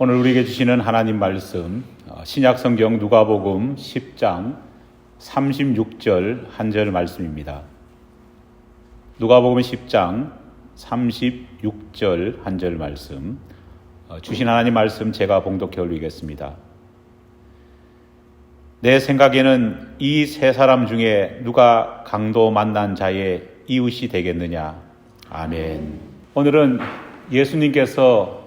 오늘 우리에게 주시는 하나님 말씀, 신약성경 누가복음 10장 36절 한 절 말씀입니다. 누가복음 10장 36절 한 절 말씀, 주신 하나님 말씀 제가 봉독해 올리겠습니다. 내 생각에는 이 세 사람 중에 누가 강도 만난 자의 이웃이 되겠느냐. 아멘. 오늘은 예수님께서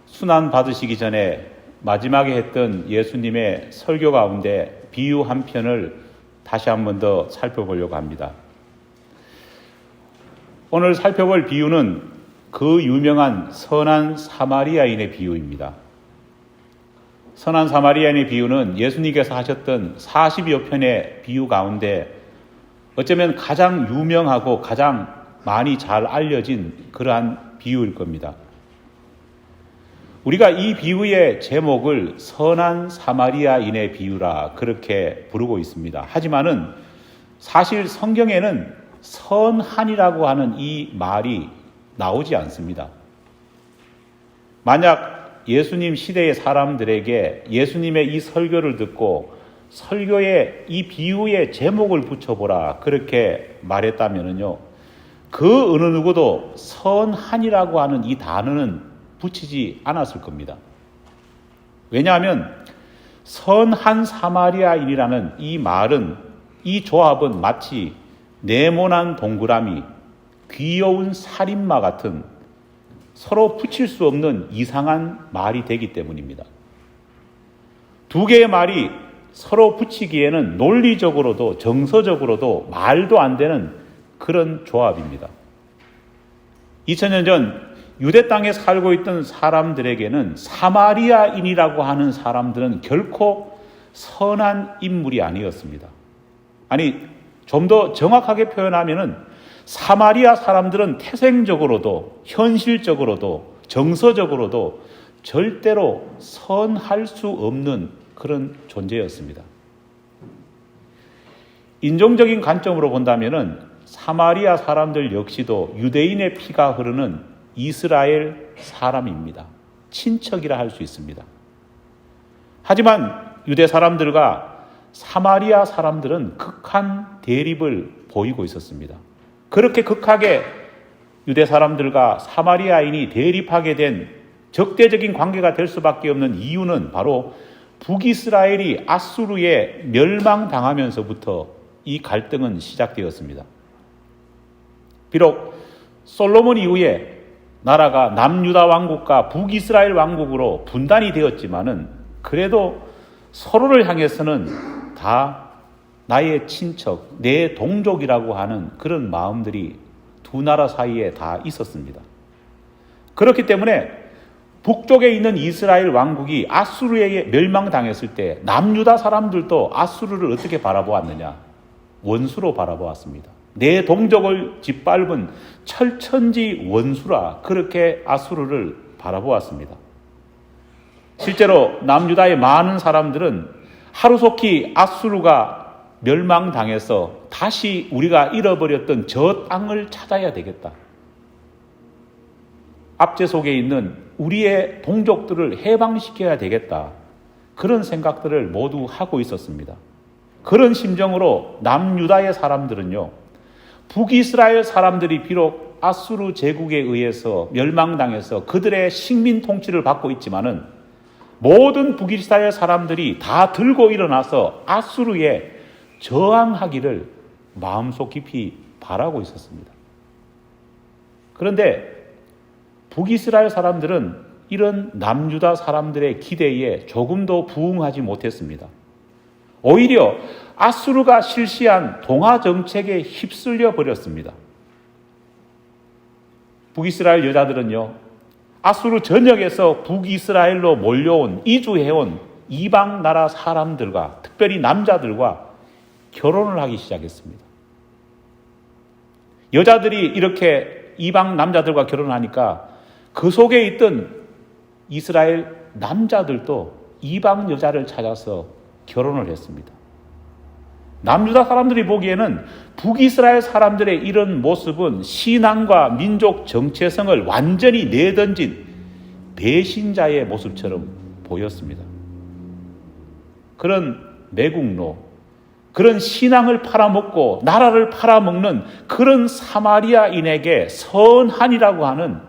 순환 받으시기 전에 마지막에 했던 예수님의 설교 가운데 비유 한 편을 다시 한 번 더 살펴보려고 합니다. 오늘 살펴볼 비유는 그 유명한 선한 사마리아인의 비유입니다. 선한 사마리아인의 비유는 예수님께서 하셨던 40여 편의 비유 가운데 어쩌면 가장 유명하고 가장 많이 잘 알려진 그러한 비유일 겁니다. 우리가 이 비유의 제목을 선한 사마리아인의 비유라 그렇게 부르고 있습니다. 하지만은 사실 성경에는 선한이라고 하는 이 말이 나오지 않습니다. 만약 예수님 시대의 사람들에게 예수님의 이 설교를 듣고 설교에 이 비유의 제목을 붙여보라 그렇게 말했다면은요, 그 어느 누구도 선한이라고 하는 이 단어는 붙이지 않았을 겁니다. 왜냐하면 선한 사마리아인이라는 이 말은, 이 조합은 마치 네모난 동그라미, 귀여운 살인마 같은 서로 붙일 수 없는 이상한 말이 되기 때문입니다. 두 개의 말이 서로 붙이기에는 논리적으로도 정서적으로도 말도 안 되는 그런 조합입니다. 2000년 전 유대 땅에 살고 있던 사람들에게는 사마리아인이라고 하는 사람들은 결코 선한 인물이 아니었습니다. 아니, 좀 더 정확하게 표현하면은 사마리아 사람들은 태생적으로도 현실적으로도 정서적으로도 절대로 선할 수 없는 그런 존재였습니다. 인종적인 관점으로 본다면은 사마리아 사람들 역시도 유대인의 피가 흐르는 이스라엘 사람입니다. 친척이라 할 수 있습니다. 하지만 유대 사람들과 사마리아 사람들은 극한 대립을 보이고 있었습니다. 그렇게 극하게 유대 사람들과 사마리아인이 대립하게 된 적대적인 관계가 될 수밖에 없는 이유는 바로 북이스라엘이 아수르에 멸망당하면서부터 이 갈등은 시작되었습니다. 비록 솔로몬 이후에 나라가 남유다 왕국과 북이스라엘 왕국으로 분단이 되었지만은 그래도 서로를 향해서는 다 나의 친척, 내 동족이라고 하는 그런 마음들이 두 나라 사이에 다 있었습니다. 그렇기 때문에 북쪽에 있는 이스라엘 왕국이 아수르에게 멸망당했을 때 남유다 사람들도 아수르를 어떻게 바라보았느냐? 원수로 바라보았습니다. 내 동족을 짓밟은 철천지 원수라 그렇게 아수르를 바라보았습니다. 실제로 남유다의 많은 사람들은 하루속히 아수르가 멸망당해서 다시 우리가 잃어버렸던 저 땅을 찾아야 되겠다. 압제 속에 있는 우리의 동족들을 해방시켜야 되겠다. 그런 생각들을 모두 하고 있었습니다. 그런 심정으로 남유다의 사람들은요, 북이스라엘 사람들이 비록 아수르 제국에 의해서 멸망당해서 그들의 식민 통치를 받고 있지만은 모든 북이스라엘 사람들이 다 들고 일어나서 아수르에 저항하기를 마음속 깊이 바라고 있었습니다. 그런데 북이스라엘 사람들은 이런 남유다 사람들의 기대에 조금도 부응하지 못했습니다. 오히려 아수르가 실시한 동화 정책에 휩쓸려 버렸습니다. 북이스라엘 여자들은요, 아수르 전역에서 북이스라엘로 몰려온, 이주해온 이방 나라 사람들과, 특별히 남자들과 결혼을 하기 시작했습니다. 여자들이 이렇게 이방 남자들과 결혼하니까 그 속에 있던 이스라엘 남자들도 이방 여자를 찾아서 결혼을 했습니다. 남유다 사람들이 보기에는 북이스라엘 사람들의 이런 모습은 신앙과 민족 정체성을 완전히 내던진 배신자의 모습처럼 보였습니다. 그런 매국노, 그런 신앙을 팔아먹고 나라를 팔아먹는 그런 사마리아인에게 선한이라고 하는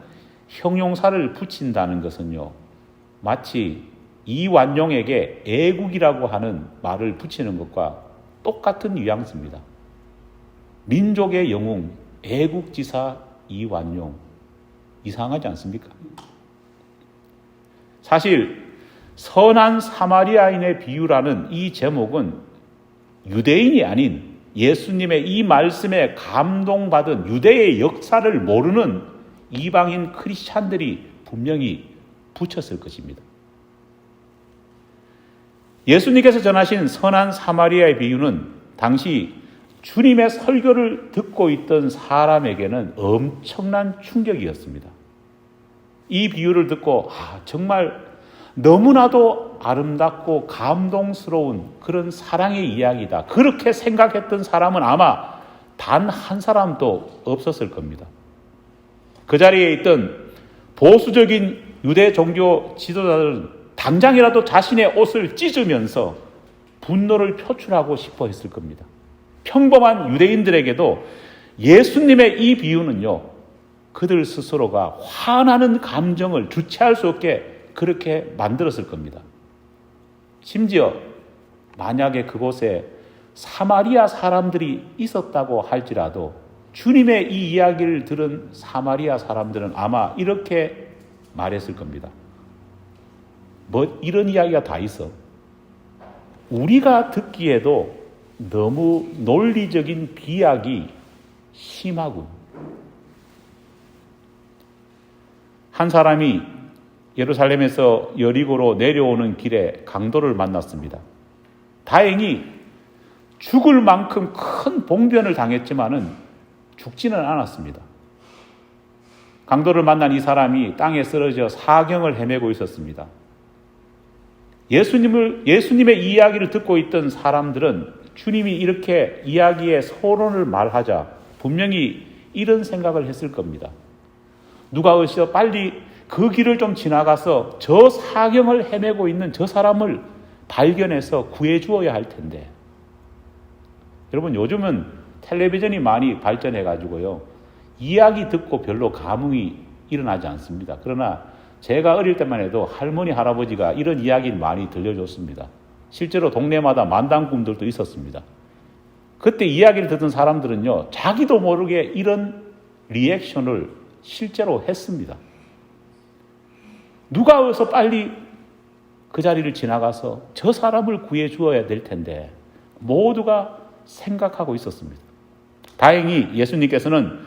형용사를 붙인다는 것은요, 마치 이완용에게 애국이라고 하는 말을 붙이는 것과 똑같은 뉘앙스입니다. 민족의 영웅, 애국지사 이완용. 이상하지 않습니까? 사실 선한 사마리아인의 비유라는 이 제목은 유대인이 아닌 예수님의 이 말씀에 감동받은 유대의 역사를 모르는 이방인 크리스찬들이 분명히 붙였을 것입니다. 예수님께서 전하신 선한 사마리아의 비유는 당시 주님의 설교를 듣고 있던 사람에게는 엄청난 충격이었습니다. 이 비유를 듣고 정말 너무나도 아름답고 감동스러운 그런 사랑의 이야기다, 그렇게 생각했던 사람은 아마 단 한 사람도 없었을 겁니다. 그 자리에 있던 보수적인 유대 종교 지도자들은 당장이라도 자신의 옷을 찢으면서 분노를 표출하고 싶어 했을 겁니다. 평범한 유대인들에게도 예수님의 이 비유는요, 그들 스스로가 화나는 감정을 주체할 수 없게 그렇게 만들었을 겁니다. 심지어 만약에 그곳에 사마리아 사람들이 있었다고 할지라도 주님의 이 이야기를 들은 사마리아 사람들은 아마 이렇게 말했을 겁니다. 뭐 이런 이야기가 다 있어. 우리가 듣기에도 너무 논리적인 비약이 심하군. 한 사람이 예루살렘에서 여리고로 내려오는 길에 강도를 만났습니다. 다행히 죽을 만큼 큰 봉변을 당했지만은 죽지는 않았습니다. 강도를 만난 이 사람이 땅에 쓰러져 사경을 헤매고 있었습니다. 예수님의 이야기를 듣고 있던 사람들은 주님이 이렇게 이야기의 서론을 말하자 분명히 이런 생각을 했을 겁니다. 누가 어서 빨리 그 길을 좀 지나가서 저 사경을 헤매고 있는 저 사람을 발견해서 구해 주어야 할 텐데. 여러분, 요즘은 텔레비전이 많이 발전해 가지고요, 이야기 듣고 별로 감흥이 일어나지 않습니다. 그러나 제가 어릴 때만 해도 할머니 할아버지가 이런 이야기를 많이 들려줬습니다. 실제로 동네마다 만담꾼들도 있었습니다. 그때 이야기를 듣던 사람들은요, 자기도 모르게 이런 리액션을 실제로 했습니다. 누가 어서 빨리 그 자리를 지나가서 저 사람을 구해 주어야 될 텐데 모두가 생각하고 있었습니다. 다행히 예수님께서는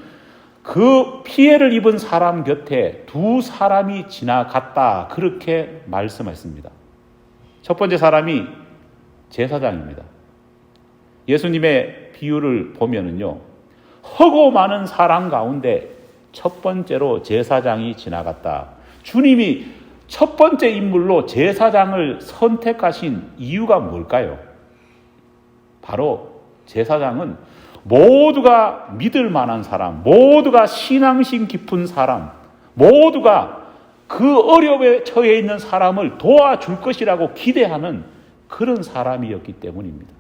그 피해를 입은 사람 곁에 두 사람이 지나갔다, 그렇게 말씀하셨습니다. 첫 번째 사람이 제사장입니다. 예수님의 비유를 보면은요, 허고 많은 사람 가운데 첫 번째로 제사장이 지나갔다. 주님이 첫 번째 인물로 제사장을 선택하신 이유가 뭘까요? 바로 제사장은 모두가 믿을 만한 사람, 모두가 신앙심 깊은 사람, 모두가 그 어려움에 처해 있는 사람을 도와줄 것이라고 기대하는 그런 사람이었기 때문입니다.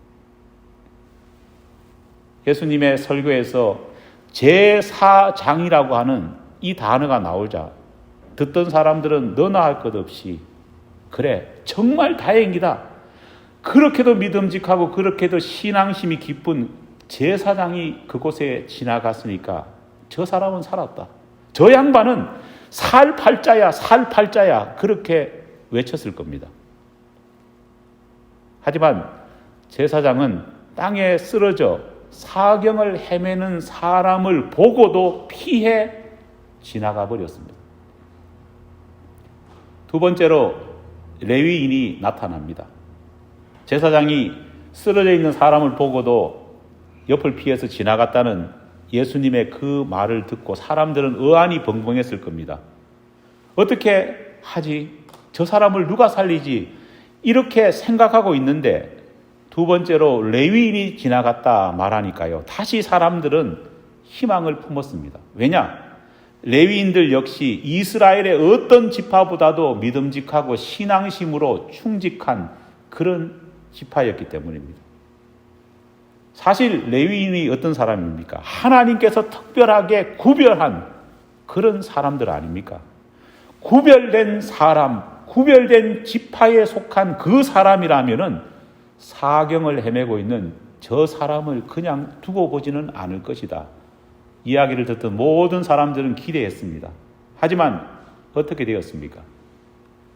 예수님의 설교에서 제사장이라고 하는 이 단어가 나오자 듣던 사람들은 너나 할 것 없이, 그래, 정말 다행이다, 그렇게도 믿음직하고 그렇게도 신앙심이 깊은 제사장이 그곳에 지나갔으니까 저 사람은 살았다, 저 양반은 살팔자야, 그렇게 외쳤을 겁니다. 하지만 제사장은 땅에 쓰러져 사경을 헤매는 사람을 보고도 피해 지나가 버렸습니다. 두 번째로 레위인이 나타납니다. 제사장이 쓰러져 있는 사람을 보고도 옆을 피해서 지나갔다는 예수님의 그 말을 듣고 사람들은 어안이 벙벙했을 겁니다. 어떻게 하지? 저 사람을 누가 살리지? 이렇게 생각하고 있는데 두 번째로 레위인이 지나갔다 말하니까요, 다시 사람들은 희망을 품었습니다. 왜냐? 레위인들 역시 이스라엘의 어떤 지파보다도 믿음직하고 신앙심으로 충직한 그런 지파였기 때문입니다. 사실 레위인이 어떤 사람입니까? 하나님께서 특별하게 구별한 그런 사람들 아닙니까? 구별된 사람, 구별된 지파에 속한 그 사람이라면은 사경을 헤매고 있는 저 사람을 그냥 두고 보지는 않을 것이다. 이야기를 듣던 모든 사람들은 기대했습니다. 하지만 어떻게 되었습니까?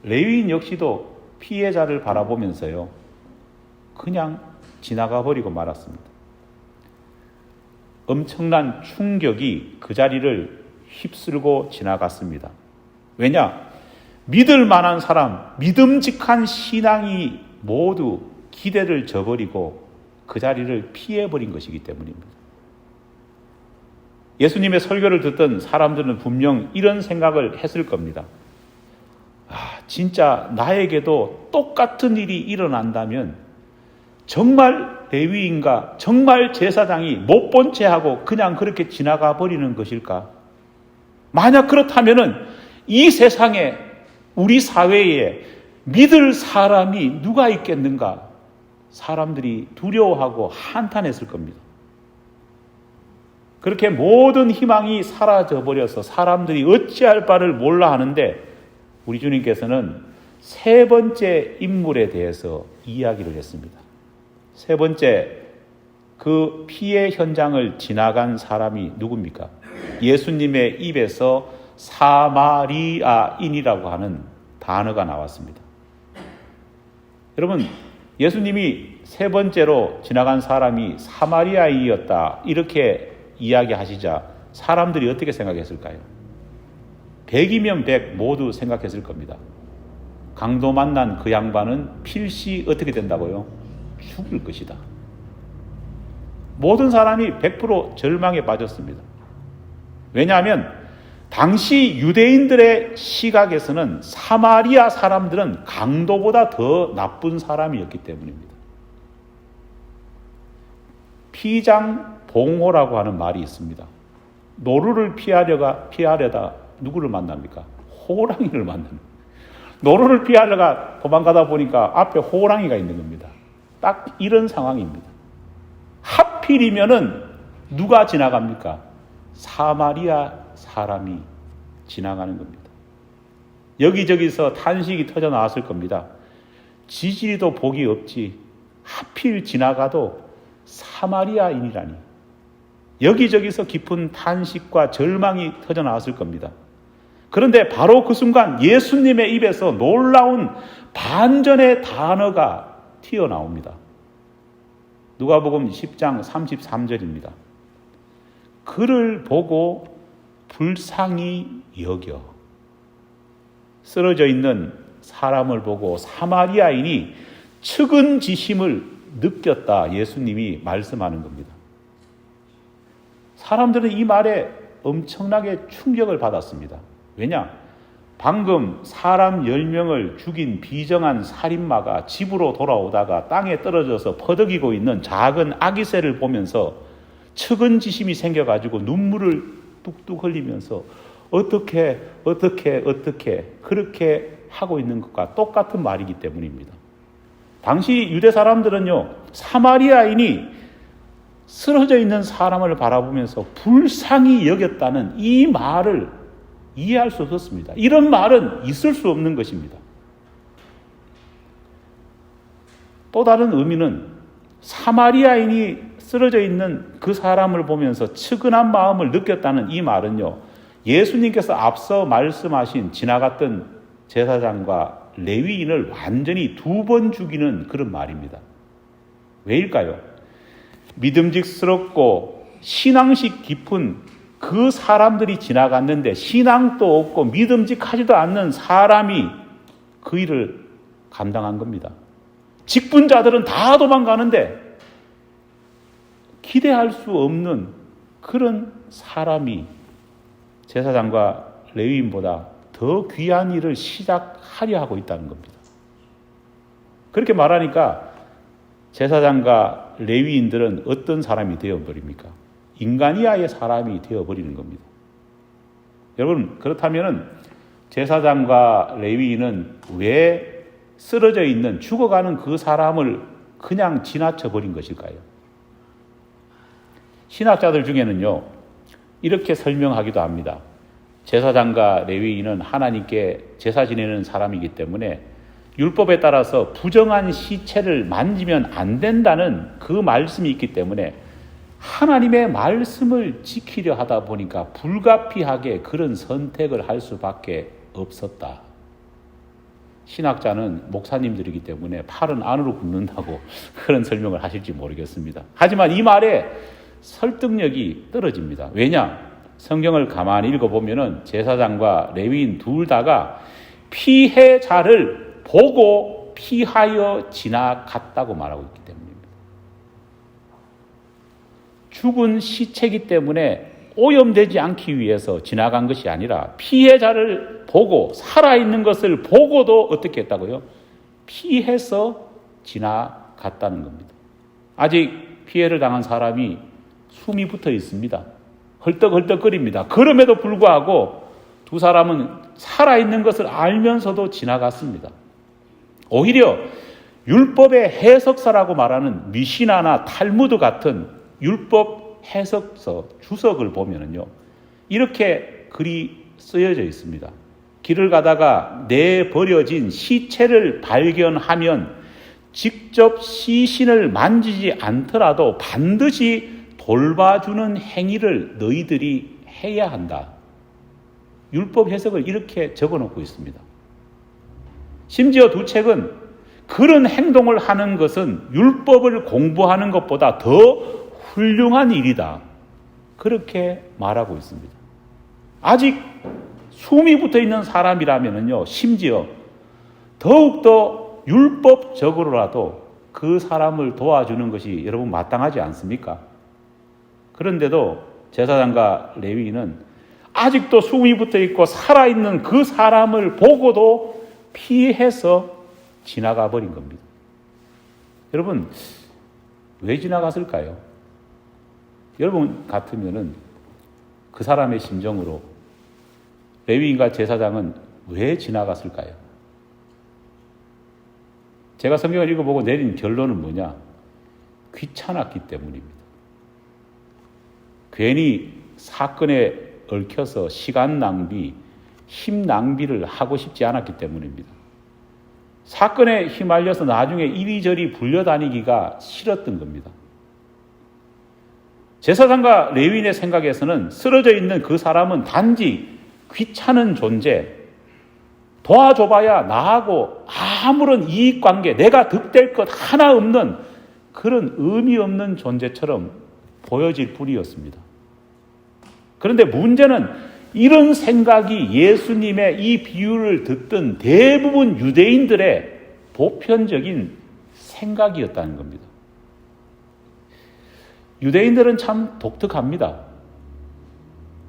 레위인 역시도 피해자를 바라보면서요, 그냥 지나가 버리고 말았습니다. 엄청난 충격이 그 자리를 휩쓸고 지나갔습니다. 왜냐? 믿을 만한 사람, 믿음직한 신앙이 모두 기대를 저버리고 그 자리를 피해버린 것이기 때문입니다. 예수님의 설교를 듣던 사람들은 분명 이런 생각을 했을 겁니다. 진짜 나에게도 똑같은 일이 일어난다면 정말 레위인가, 정말 제사장이 못 본 채 하고 그냥 그렇게 지나가 버리는 것일까? 만약 그렇다면은 이 세상에, 우리 사회에 믿을 사람이 누가 있겠는가? 사람들이 두려워하고 한탄했을 겁니다. 그렇게 모든 희망이 사라져버려서 사람들이 어찌할 바를 몰라 하는데 우리 주님께서는 세 번째 인물에 대해서 이야기를 했습니다. 세 번째, 그 피해 현장을 지나간 사람이 누굽니까? 예수님의 입에서 사마리아인이라고 하는 단어가 나왔습니다. 여러분, 예수님이 세 번째로 지나간 사람이 사마리아인이었다, 이렇게 이야기하시자 사람들이 어떻게 생각했을까요? 100이면 100 모두 생각했을 겁니다. 강도 만난 그 양반은 필시 어떻게 된다고요? 죽을 것이다. 모든 사람이 100% 절망에 빠졌습니다. 왜냐하면 당시 유대인들의 시각에서는 사마리아 사람들은 강도보다 더 나쁜 사람이었기 때문입니다. 피장봉호라고 하는 말이 있습니다. 노루를 피하려다 누구를 만납니까? 호랑이를 만납니다. 노루를 피하려다 도망가다 보니까 앞에 호랑이가 있는 겁니다. 딱 이런 상황입니다. 하필이면은 누가 지나갑니까? 사마리아 사람이 지나가는 겁니다. 여기저기서 탄식이 터져 나왔을 겁니다. 지지리도 복이 없지, 하필 지나가도 사마리아인이라니. 여기저기서 깊은 탄식과 절망이 터져 나왔을 겁니다. 그런데 바로 그 순간 예수님의 입에서 놀라운 반전의 단어가 튀어나옵니다. 누가복음 10장 33절입니다. 그를 보고 불쌍히 여겨. 쓰러져 있는 사람을 보고 사마리아인이 측은지심을 느꼈다, 예수님이 말씀하는 겁니다. 사람들은 이 말에 엄청나게 충격을 받았습니다. 왜냐? 방금 사람 10명을 죽인 비정한 살인마가 집으로 돌아오다가 땅에 떨어져서 퍼덕이고 있는 작은 아기새를 보면서 측은지심이 생겨가지고 눈물을 뚝뚝 흘리면서 어떻게 그렇게 하고 있는 것과 똑같은 말이기 때문입니다. 당시 유대 사람들은요, 사마리아인이 쓰러져 있는 사람을 바라보면서 불쌍히 여겼다는 이 말을 이해할 수 없었습니다. 이런 말은 있을 수 없는 것입니다. 또 다른 의미는 사마리아인이 쓰러져 있는 그 사람을 보면서 측은한 마음을 느꼈다는 이 말은요, 예수님께서 앞서 말씀하신 지나갔던 제사장과 레위인을 완전히 두 번 죽이는 그런 말입니다. 왜일까요? 믿음직스럽고 신앙식 깊은 그 사람들이 지나갔는데 신앙도 없고 믿음직하지도 않는 사람이 그 일을 감당한 겁니다. 직분자들은 다 도망가는데 기대할 수 없는 그런 사람이 제사장과 레위인보다 더 귀한 일을 시작하려 하고 있다는 겁니다. 그렇게 말하니까 제사장과 레위인들은 어떤 사람이 되어버립니까? 인간이야의 사람이 되어버리는 겁니다. 여러분, 그렇다면 제사장과 레위인은 왜 쓰러져 있는 죽어가는 그 사람을 그냥 지나쳐 버린 것일까요? 신학자들 중에는요, 이렇게 설명하기도 합니다. 제사장과 레위인은 하나님께 제사 지내는 사람이기 때문에 율법에 따라서 부정한 시체를 만지면 안 된다는 그 말씀이 있기 때문에 하나님의 말씀을 지키려 하다 보니까 불가피하게 그런 선택을 할 수밖에 없었다. 신학자는 목사님들이기 때문에 팔은 안으로 굽는다고 그런 설명을 하실지 모르겠습니다. 하지만 이 말에 설득력이 떨어집니다. 왜냐? 성경을 가만히 읽어보면 제사장과 레위인 둘 다가 피해자를 보고 피하여 지나갔다고 말하고 있기 때문입니다. 죽은 시체이기 때문에 오염되지 않기 위해서 지나간 것이 아니라 피해자를 보고 살아있는 것을 보고도 어떻게 했다고요? 피해서 지나갔다는 겁니다. 아직 피해를 당한 사람이 숨이 붙어 있습니다. 헐떡헐떡거립니다. 그럼에도 불구하고 두 사람은 살아있는 것을 알면서도 지나갔습니다. 오히려 율법의 해석사라고 말하는 미시나나 탈무드 같은 율법 해석서 주석을 보면요, 이렇게 글이 쓰여져 있습니다. 길을 가다가 내버려진 시체를 발견하면 직접 시신을 만지지 않더라도 반드시 돌봐주는 행위를 너희들이 해야 한다. 율법 해석을 이렇게 적어놓고 있습니다. 심지어 두 책은 그런 행동을 하는 것은 율법을 공부하는 것보다 더 훌륭한 일이다. 그렇게 말하고 있습니다. 아직 숨이 붙어 있는 사람이라면요, 심지어 더욱더 율법적으로라도 그 사람을 도와주는 것이 여러분 마땅하지 않습니까? 그런데도 제사장과 레위인은 아직도 숨이 붙어 있고 살아있는 그 사람을 보고도 피해서 지나가 버린 겁니다. 여러분, 왜 지나갔을까요? 여러분 같으면은 그 사람의 심정으로 레위인과 제사장은 왜 지나갔을까요? 제가 성경을 읽어보고 내린 결론은 뭐냐? 귀찮았기 때문입니다. 괜히 사건에 얽혀서 시간 낭비, 힘 낭비를 하고 싶지 않았기 때문입니다. 사건에 휘말려서 나중에 이리저리 불려다니기가 싫었던 겁니다. 제사장과 레위인의 생각에서는 쓰러져 있는 그 사람은 단지 귀찮은 존재, 도와줘봐야 나하고 아무런 이익관계, 내가 득될 것 하나 없는 그런 의미 없는 존재처럼 보여질 뿐이었습니다. 그런데 문제는 이런 생각이 예수님의 이 비유를 듣던 대부분 유대인들의 보편적인 생각이었다는 겁니다. 유대인들은 참 독특합니다.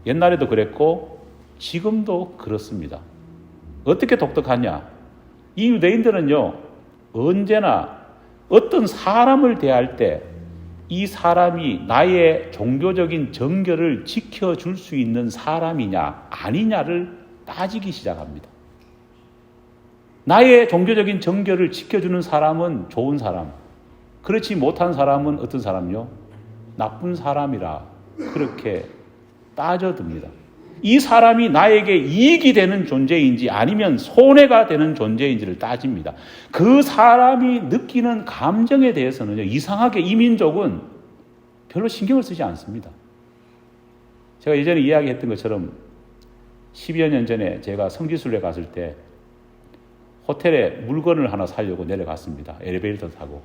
옛날에도 그랬고 지금도 그렇습니다. 어떻게 독특하냐? 이 유대인들은요, 언제나 어떤 사람을 대할 때 이 사람이 나의 종교적인 정결을 지켜줄 수 있는 사람이냐 아니냐를 따지기 시작합니다. 나의 종교적인 정결을 지켜주는 사람은 좋은 사람, 그렇지 못한 사람은 어떤 사람요? 나쁜 사람이라 그렇게 따져듭니다. 이 사람이 나에게 이익이 되는 존재인지 아니면 손해가 되는 존재인지를 따집니다. 그 사람이 느끼는 감정에 대해서는 이상하게 이 민족은 별로 신경을 쓰지 않습니다. 제가 예전에 이야기했던 것처럼 10여 년 전에 제가 성지순례 갔을 때 호텔에 물건을 하나 사려고 내려갔습니다. 엘리베이터 타고.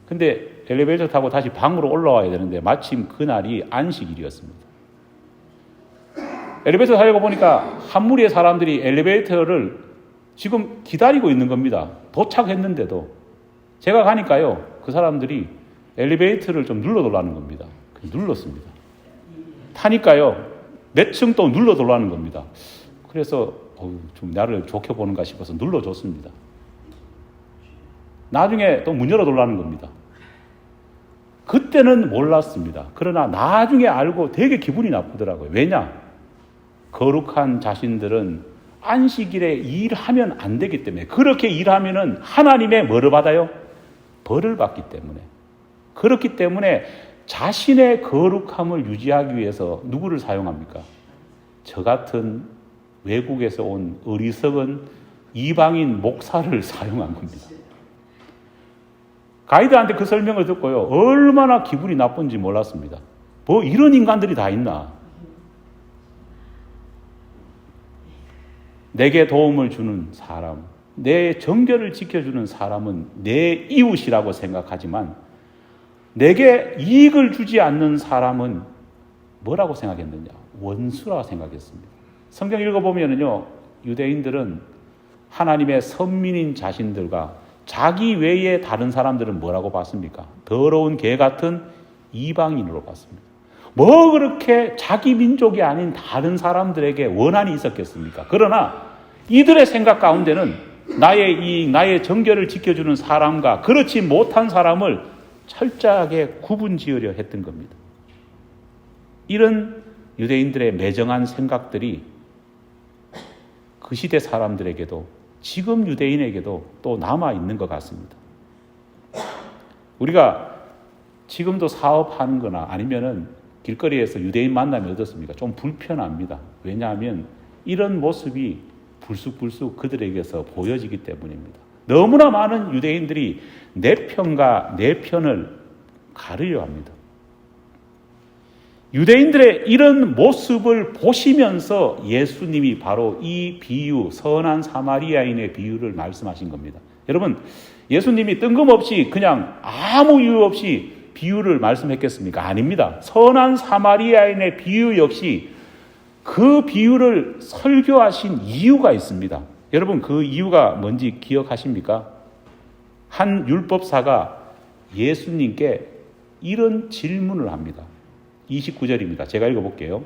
근데 엘리베이터 타고 다시 방으로 올라와야 되는데 마침 그날이 안식일이었습니다. 엘리베이터 타려고 보니까 한 무리의 사람들이 엘리베이터를 지금 기다리고 있는 겁니다. 도착했는데도. 제가 가니까요, 그 사람들이 엘리베이터를 좀 눌러달라는 겁니다. 눌렀습니다. 타니까요, 몇 층 또 눌러달라는 겁니다. 그래서 좀 나를 좋게 보는가 싶어서 눌러줬습니다. 나중에 또 문 열어달라는 겁니다. 그때는 몰랐습니다. 그러나 나중에 알고 되게 기분이 나쁘더라고요. 왜냐? 거룩한 자신들은 안식일에 일하면 안 되기 때문에, 그렇게 일하면은 하나님의 뭐를 받아요? 벌을 받기 때문에. 그렇기 때문에 자신의 거룩함을 유지하기 위해서 누구를 사용합니까? 저 같은 외국에서 온 어리석은 이방인 목사를 사용한 겁니다. 가이드한테 그 설명을 듣고요, 얼마나 기분이 나쁜지 몰랐습니다. 뭐 이런 인간들이 다 있나? 내게 도움을 주는 사람, 내 정결을 지켜주는 사람은 내 이웃이라고 생각하지만 내게 이익을 주지 않는 사람은 뭐라고 생각했느냐? 원수라고 생각했습니다. 성경 읽어보면요, 유대인들은 하나님의 선민인 자신들과 자기 외에 다른 사람들은 뭐라고 봤습니까? 더러운 개 같은 이방인으로 봤습니다. 뭐 그렇게 자기 민족이 아닌 다른 사람들에게 원한이 있었겠습니까? 그러나 이들의 생각 가운데는 나의 이익, 나의 정결을 지켜주는 사람과 그렇지 못한 사람을 철저하게 구분지으려 했던 겁니다. 이런 유대인들의 매정한 생각들이 그 시대 사람들에게도 지금 유대인에게도 또 남아있는 것 같습니다. 우리가 지금도 사업하는 거나 아니면은 길거리에서 유대인 만나면 어떻습니까? 좀 불편합니다. 왜냐하면 이런 모습이 불쑥불쑥 그들에게서 보여지기 때문입니다. 너무나 많은 유대인들이 내 편과 내 편을 가르려 합니다. 유대인들의 이런 모습을 보시면서 예수님이 바로 이 비유, 선한 사마리아인의 비유를 말씀하신 겁니다. 여러분, 예수님이 뜬금없이 그냥 아무 이유 없이 비유를 말씀했겠습니까? 아닙니다. 선한 사마리아인의 비유 역시 그 비유를 설교하신 이유가 있습니다. 여러분, 그 이유가 뭔지 기억하십니까? 한 율법사가 예수님께 이런 질문을 합니다. 29절입니다. 제가 읽어볼게요.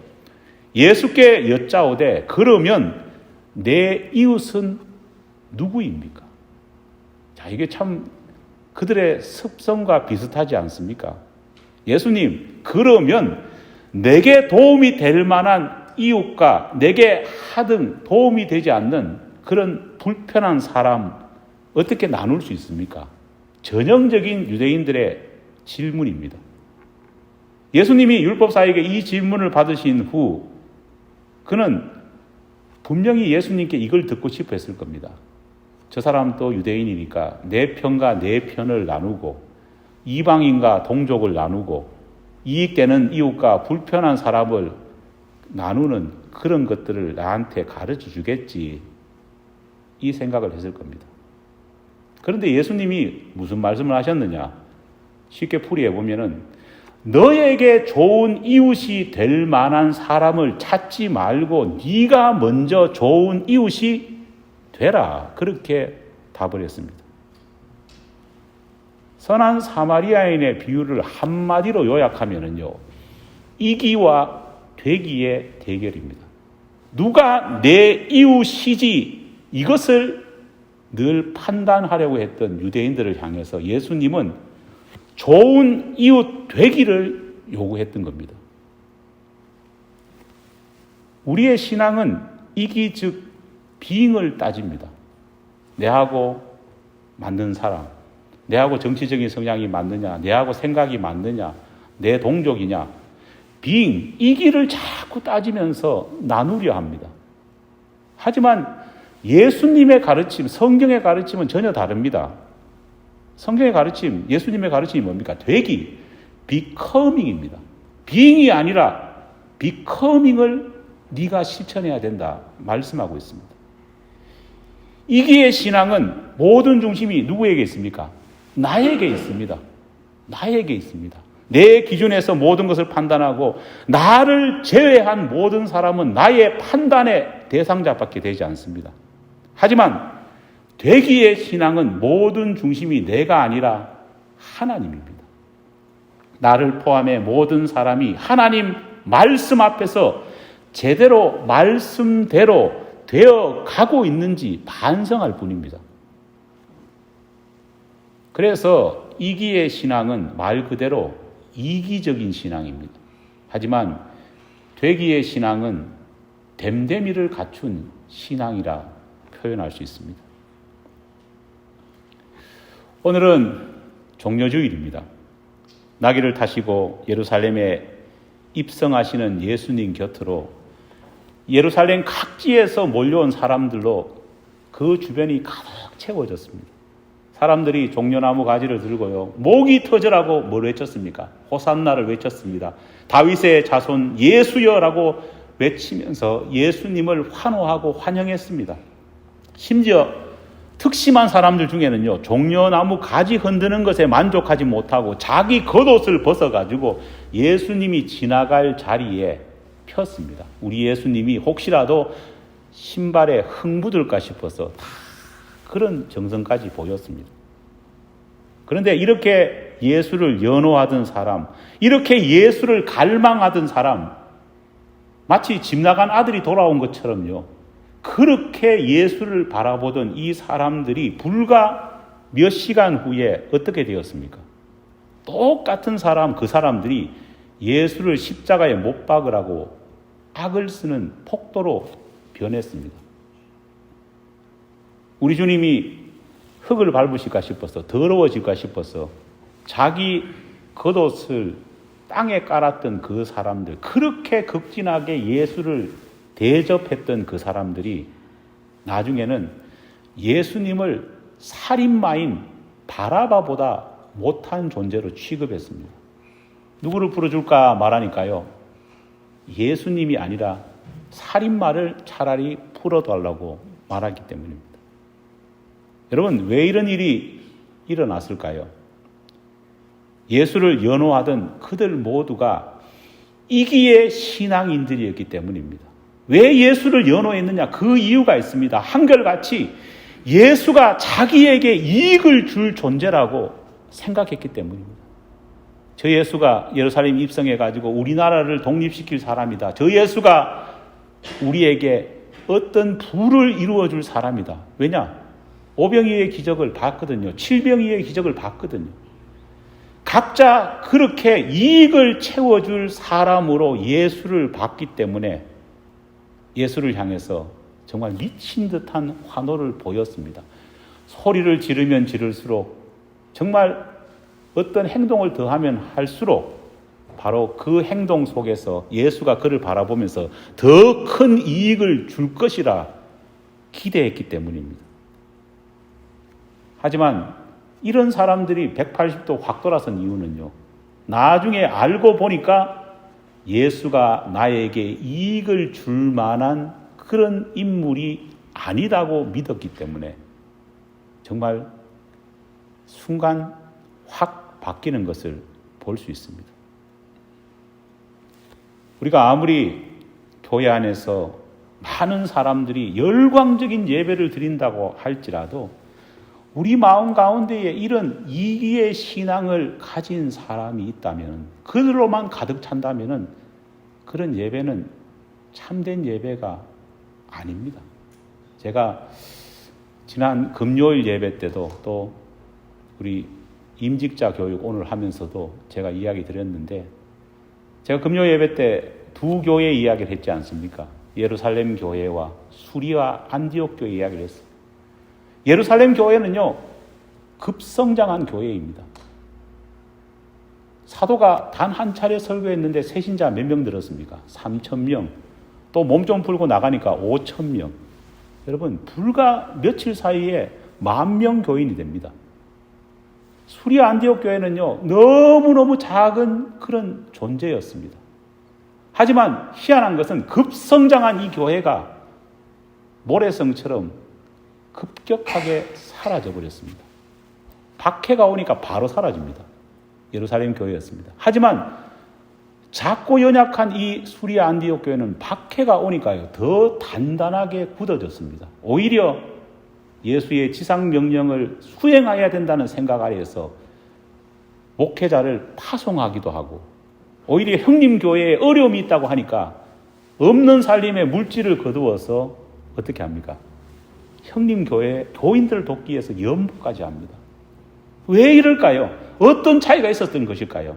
예수께 여짜오되 그러면 내 이웃은 누구입니까? 자, 이게 참 그들의 습성과 비슷하지 않습니까? 예수님, 그러면 내게 도움이 될 만한 이웃과 내게 하등 도움이 되지 않는 그런 불편한 사람 어떻게 나눌 수 있습니까? 전형적인 유대인들의 질문입니다. 예수님이 율법사에게 이 질문을 받으신 후 그는 분명히 예수님께 이걸 듣고 싶어 했을 겁니다. 저 사람도 유대인이니까 내 편과 내 편을 나누고 이방인과 동족을 나누고 이익되는 이웃과 불편한 사람을 나누는 그런 것들을 나한테 가르쳐 주겠지, 이 생각을 했을 겁니다. 그런데 예수님이 무슨 말씀을 하셨느냐? 쉽게 풀이해보면은 너에게 좋은 이웃이 될 만한 사람을 찾지 말고 네가 먼저 좋은 이웃이 되라, 그렇게 답을 했습니다. 선한 사마리아인의 비유를 한마디로 요약하면은요, 이기와 되기의 대결입니다. 누가 내 이웃이지, 이것을 늘 판단하려고 했던 유대인들을 향해서 예수님은 좋은 이웃 되기를 요구했던 겁니다. 우리의 신앙은 이기 즉 비잉을 따집니다. 내하고 맞는 사람, 내하고 정치적인 성향이 맞느냐, 내하고 생각이 맞느냐, 내 동족이냐, 비잉, 이기를 자꾸 따지면서 나누려 합니다. 하지만 예수님의 가르침, 성경의 가르침은 전혀 다릅니다. 성경의 가르침, 예수님의 가르침이 뭡니까? 되기, becoming입니다. being이 아니라 becoming을 네가 실천해야 된다 말씀하고 있습니다. 이기의 신앙은 모든 중심이 누구에게 있습니까? 나에게 있습니다. 나에게 있습니다. 내 기준에서 모든 것을 판단하고 나를 제외한 모든 사람은 나의 판단의 대상자밖에 되지 않습니다. 하지만 되기의 신앙은 모든 중심이 내가 아니라 하나님입니다. 나를 포함해 모든 사람이 하나님 말씀 앞에서 제대로 말씀대로 되어 가고 있는지 반성할 뿐입니다. 그래서 이기의 신앙은 말 그대로 이기적인 신앙입니다. 하지만 되기의 신앙은 됨됨이를 갖춘 신앙이라 표현할 수 있습니다. 오늘은 종려주일입니다. 나귀를 타시고 예루살렘에 입성하시는 예수님 곁으로 예루살렘 각지에서 몰려온 사람들로 그 주변이 가득 채워졌습니다. 사람들이 종려나무 가지를 들고요, 목이 터져라고 뭘 외쳤습니까? 호산나를 외쳤습니다. 다윗의 자손 예수여라고 외치면서 예수님을 환호하고 환영했습니다. 심지어 특심한 사람들 중에는요, 종려나무 가지 흔드는 것에 만족하지 못하고 자기 겉옷을 벗어가지고 예수님이 지나갈 자리에 폈습니다. 우리 예수님이 혹시라도 신발에 흙 묻을까 싶어서 다 그런 정성까지 보였습니다. 그런데 이렇게 예수를 연호하던 사람, 이렇게 예수를 갈망하던 사람, 마치 집 나간 아들이 돌아온 것처럼요, 그렇게 예수를 바라보던 이 사람들이 불과 몇 시간 후에 어떻게 되었습니까? 똑같은 사람, 그 사람들이 예수를 십자가에 못 박으라고 악을 쓰는 폭도로 변했습니다. 우리 주님이 흙을 밟으실까 싶어서, 더러워질까 싶어서 자기 겉옷을 땅에 깔았던 그 사람들, 그렇게 극진하게 예수를 대접했던 그 사람들이 나중에는 예수님을 살인마인 바라바보다 못한 존재로 취급했습니다. 누구를 풀어줄까 말하니까요, 예수님이 아니라 살인마를 차라리 풀어달라고 말하기 때문입니다. 여러분, 왜 이런 일이 일어났을까요? 예수를 연호하던 그들 모두가 이기의 신앙인들이었기 때문입니다. 왜 예수를 연호했느냐? 그 이유가 있습니다. 한결같이 예수가 자기에게 이익을 줄 존재라고 생각했기 때문입니다. 저 예수가 예루살렘 입성해가지고 우리나라를 독립시킬 사람이다. 저 예수가 우리에게 어떤 부를 이루어줄 사람이다. 왜냐? 오병이의 기적을 봤거든요. 칠병이의 기적을 봤거든요. 각자 그렇게 이익을 채워줄 사람으로 예수를 봤기 때문에 예수를 향해서 정말 미친 듯한 환호를 보였습니다. 소리를 지르면 지를수록, 정말 어떤 행동을 더하면 할수록 바로 그 행동 속에서 예수가 그를 바라보면서 더 큰 이익을 줄 것이라 기대했기 때문입니다. 하지만 이런 사람들이 180도 확 돌아선 이유는요, 나중에 알고 보니까 예수가 나에게 이익을 줄 만한 그런 인물이 아니다고 믿었기 때문에 정말 순간 확 바뀌는 것을 볼 수 있습니다. 우리가 아무리 교회 안에서 많은 사람들이 열광적인 예배를 드린다고 할지라도 우리 마음 가운데에 이런 이기의 신앙을 가진 사람이 있다면, 그들로만 가득 찬다면 그런 예배는 참된 예배가 아닙니다. 제가 지난 금요일 예배 때도 또 우리 임직자 교육 오늘 하면서도 제가 이야기 드렸는데, 제가 금요일 예배 때 두 교회 이야기를 했지 않습니까? 예루살렘 교회와 수리와 안디옥 교회 이야기를 했어요. 예루살렘 교회는요, 급성장한 교회입니다. 사도가 단 한 차례 설교했는데 새신자 몇 명 들었습니까? 3,000명. 또 몸 좀 풀고 나가니까 5,000명. 여러분, 불과 며칠 사이에 10,000명 교인이 됩니다. 수리아 안디옥 교회는요, 너무너무 작은 그런 존재였습니다. 하지만 희한한 것은 급성장한 이 교회가 모래성처럼 급격하게 사라져버렸습니다. 박해가 오니까 바로 사라집니다. 예루살렘 교회였습니다. 하지만 작고 연약한 이 수리아 안디옥 교회는 박해가 오니까요, 더 단단하게 굳어졌습니다. 오히려 예수의 지상 명령을 수행해야 된다는 생각 아래에서 목회자를 파송하기도 하고, 오히려 형님교회에 어려움이 있다고 하니까 없는 살림에 물질을 거두어서 어떻게 합니까? 형님교회 교인들을 돕기 위해서 연보까지 합니다. 왜 이럴까요? 어떤 차이가 있었던 것일까요?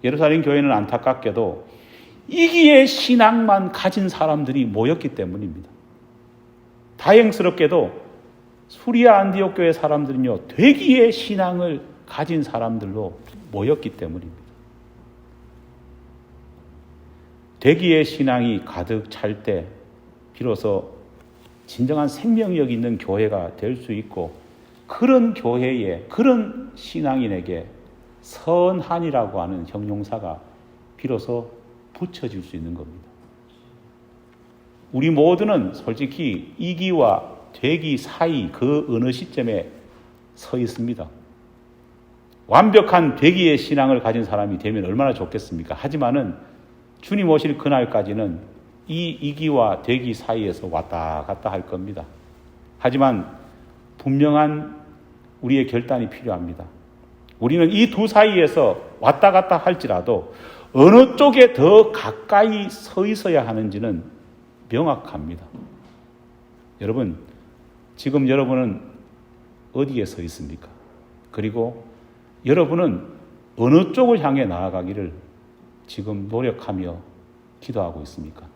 예루살렘 교회는 안타깝게도 이기의 신앙만 가진 사람들이 모였기 때문입니다. 다행스럽게도 수리아 안디옥 교회 사람들은요, 되기의 신앙을 가진 사람들로 모였기 때문입니다. 되기의 신앙이 가득 찰 때 비로소 진정한 생명력 있는 교회가 될 수 있고, 그런 교회에, 그런 신앙인에게 선한이라고 하는 형용사가 비로소 붙여질 수 있는 겁니다. 우리 모두는 솔직히 이기와 되기 사이 그 어느 시점에 서 있습니다. 완벽한 되기의 신앙을 가진 사람이 되면 얼마나 좋겠습니까? 하지만은 주님 오실 그날까지는 이 이기와 되기 사이에서 왔다 갔다 할 겁니다. 하지만 분명한 우리의 결단이 필요합니다. 우리는 이 두 사이에서 왔다 갔다 할지라도 어느 쪽에 더 가까이 서 있어야 하는지는 명확합니다. 여러분, 지금 여러분은 어디에 서 있습니까? 그리고 여러분은 어느 쪽을 향해 나아가기를 지금 노력하며 기도하고 있습니까?